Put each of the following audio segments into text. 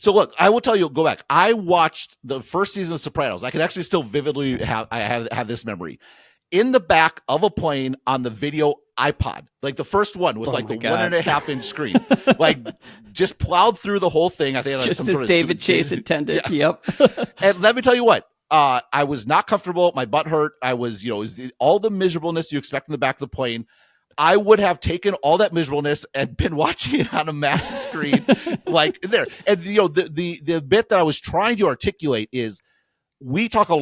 So look, I will tell you, go back. I watched the first season of Sopranos. I can actually still vividly have this memory. In the back of a plane on the video iPod, like the first one with like the God. 1.5-inch screen, like just plowed through the whole thing. I think just some as sort of David Chase intended. Yeah. Yep. And let me tell you what, I was not comfortable. My butt hurt. I was, all the miserableness you expect in the back of the plane. I would have taken all that miserableness and been watching it on a massive screen, like there. And the bit that I was trying to articulate is we talked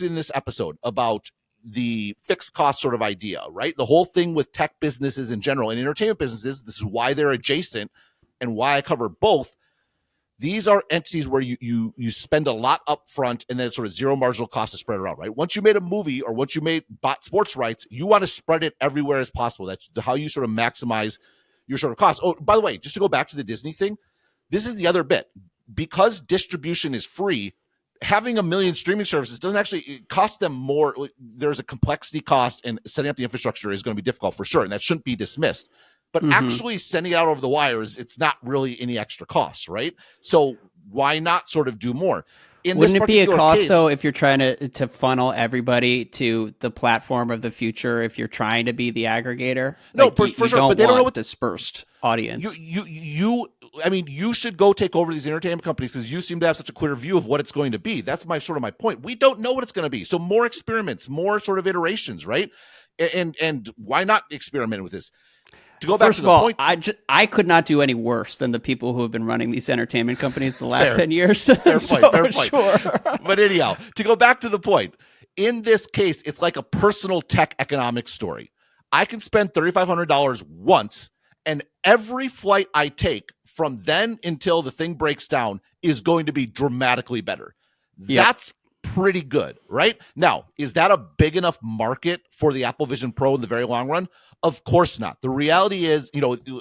in this episode about the fixed cost sort of idea, right? The whole thing with tech businesses in general and entertainment businesses, this is why they're adjacent and why I cover both. These are entities where you spend a lot up front and then sort of zero marginal cost to spread around, right? Once you made a movie or once you bought sports rights, you want to spread it everywhere as possible. That's how you sort of maximize your sort of costs. Oh, by the way, just to go back to the Disney thing, this is the other bit. Because distribution is free, having a million streaming services doesn't actually cost them more. There's a complexity cost, and setting up the infrastructure is going to be difficult for sure, and that shouldn't be dismissed. But actually sending it out over the wires, it's not really any extra cost, right? So why not sort of do more? Wouldn't it be a cost, though, if you're trying to funnel everybody to the platform of the future, if you're trying to be the aggregator? No, like, for you sure, don't but they don't know want dispersed audience. You should go take over these entertainment companies because you seem to have such a clear view of what it's going to be. That's my point. We don't know what it's going to be. So more experiments, more sort of iterations, right? And why not experiment with this? To go back First to of the all, point, I could not do any worse than the people who have been running these entertainment companies the last Fair. 10 years. Fair point. Sure. But anyhow, to go back to the point, in this case, it's like a personal tech economics story. I can spend $3,500 once, and every flight I take from then until the thing breaks down is going to be dramatically better. Yep. That's pretty good, right? Now, is that a big enough market for the Apple Vision Pro in the very long run? Of course not. The reality is,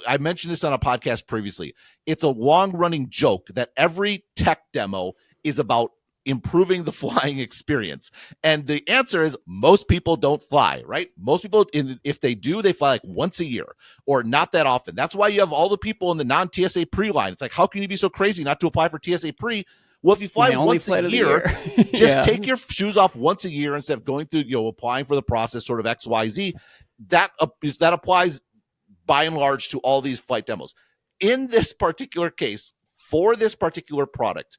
I mentioned this on a podcast previously. It's a long-running joke that every tech demo is about improving the flying experience. And the answer is most people don't fly, right? Most people, if they do, they fly like once a year or not that often. That's why you have all the people in the non-TSA pre-line. It's like, how can you be so crazy not to apply for TSA pre? Well, if you fly once a year, just take your shoes off once a year instead of going through, applying for the process sort of XYZ. That applies by and large to all these flight demos. In this particular case, for this particular product,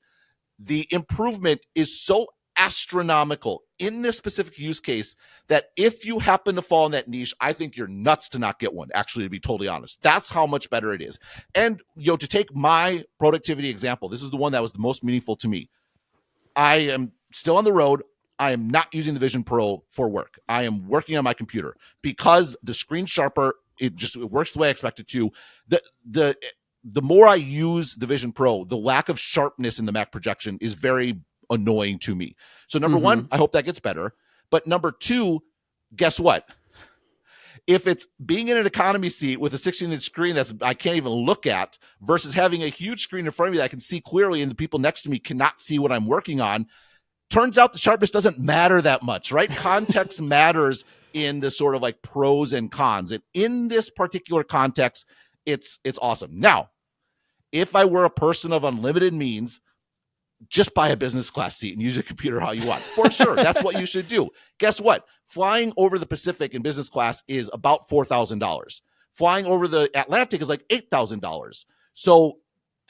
the improvement is so astronomical in this specific use case that if you happen to fall in that niche, I think you're nuts to not get one, actually, to be totally honest. That's how much better it is. And, to take my productivity example, this is the one that was the most meaningful to me. I am still on the road. I am not using the Vision Pro for work. I am working on my computer because the screen sharper, it works the way I expect it to. The more I use the Vision Pro, the lack of sharpness in the Mac projection is very annoying to me. So number one, I hope that gets better. But number two, guess what? If it's being in an economy seat with a 16-inch screen I can't even look at versus having a huge screen in front of me that I can see clearly and the people next to me cannot see what I'm working on, turns out the sharpness doesn't matter that much, right? Context matters in the sort of like pros and cons. And in this particular context, it's awesome. Now, if I were a person of unlimited means, just buy a business class seat and use your computer how you want. For sure, that's what you should do. Guess what? Flying over the Pacific in business class is about $4,000. Flying over the Atlantic is like $8,000. So,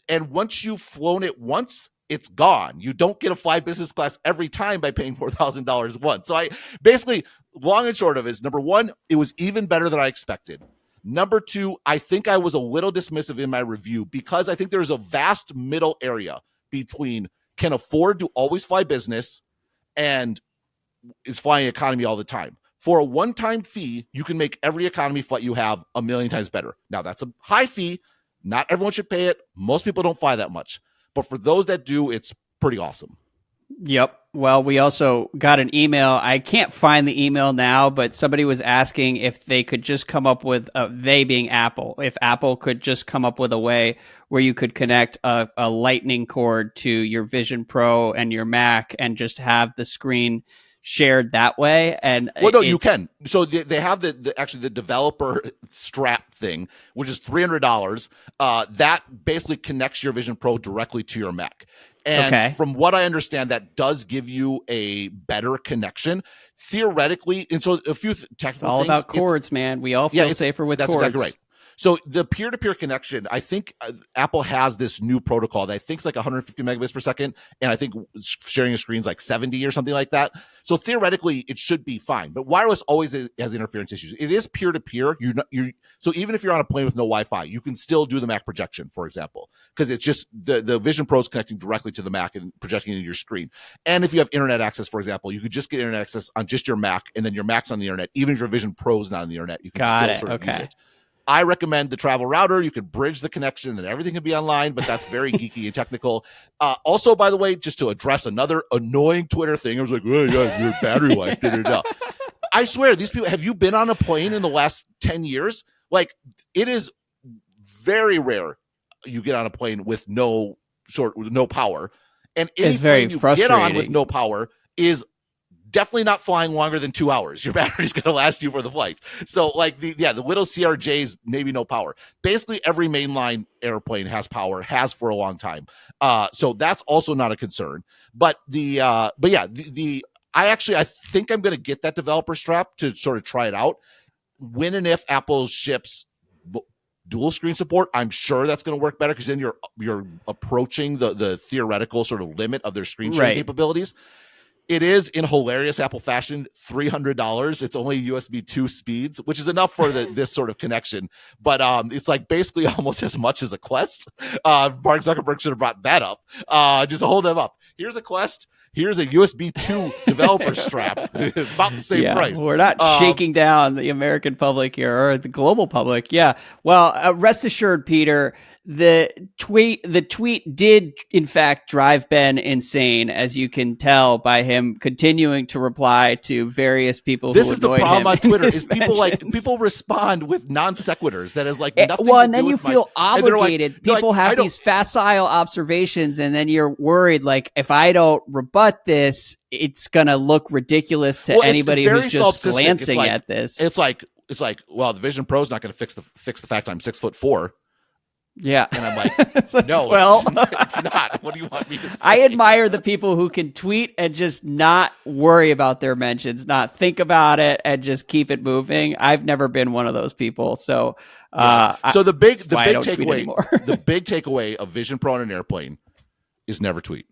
and once you've flown it once, it's gone. You don't get to fly business class every time by paying $4,000 once. So long and short of it is, number one, it was even better than I expected. Number two, I think I was a little dismissive in my review because I think there's a vast middle area between can afford to always fly business and is flying economy all the time. For a one-time fee, you can make every economy flight you have a million times better. Now, that's a high fee. Not everyone should pay it. Most people don't fly that much. But for those that do, it's pretty awesome. Yep. Well, we also got an email. I can't find the email now, but somebody was asking if they could just come up with, they being Apple, if Apple could just come up with a way where you could connect a lightning cord to your Vision Pro and your Mac and just have the screen shared that way. And well, no, you can. So they have the developer strap thing, which is $300. That basically connects your Vision Pro directly to your Mac. And from what I understand, that does give you a better connection theoretically. And so a few technical things. It's all about cords, man. We all feel safer with cords. That's exactly right. So the peer-to-peer connection, I think Apple has this new protocol that I think is like 150 megabits per second, and I think sharing a screen is like 70 or something like that. So theoretically, it should be fine. But wireless always has interference issues. It is peer-to-peer. So even if you're on a plane with no Wi-Fi, you can still do the Mac projection, for example, because it's just the Vision Pro is connecting directly to the Mac and projecting into your screen. And if you have internet access, for example, you could just get internet access on just your Mac, and then your Mac's on the internet. Even if your Vision Pro is not on the internet, you can still sort of use it. I recommend the travel router. You can bridge the connection and everything can be online, but that's very geeky and technical. Also, by the way, just to address another annoying Twitter thing, I was like, oh, yeah, your battery life. I swear, these people, have you been on a plane in the last 10 years? Like, it is very rare you get on a plane with no power. And any plane you get on with no power is definitely not flying longer than 2 hours. Your battery's going to last you for the flight. So like the little CRJs, maybe no power. Basically every mainline airplane has power, has for a long time. So that's also not a concern. But I think I'm going to get that developer strap to sort of try it out. When and if Apple ships dual screen support, I'm sure that's going to work better because then you're approaching the theoretical sort of limit of their screen sharing capabilities. It is, in hilarious Apple fashion, $300. It's only USB 2 speeds, which is enough for this sort of connection. But it's like basically almost as much as a Quest. Mark Zuckerberg should have brought that up. Just hold them up. Here's a Quest. Here's a USB 2 developer strap. About the same price. We're not shaking down the American public here or the global public. Yeah. Well, rest assured, Peter, the tweet did in fact drive Ben insane, as you can tell by him continuing to reply to various people. This is the problem on Twitter is people respond with non sequiturs that is like nothing. Well, and then you feel obligated. People have these facile observations, and then you're worried, like, if I don't rebut this, it's gonna look ridiculous to anybody who's just glancing at this. It's like, well, the Vision Pro is not going to fix the fact I'm 6'4". Yeah. And I'm like, no, well, it's not. What do you want me to say? I admire the people who can tweet and just not worry about their mentions, not think about it, and just keep it moving. I've never been one of those people. So, so the big takeaway of Vision Pro on an airplane is never tweet.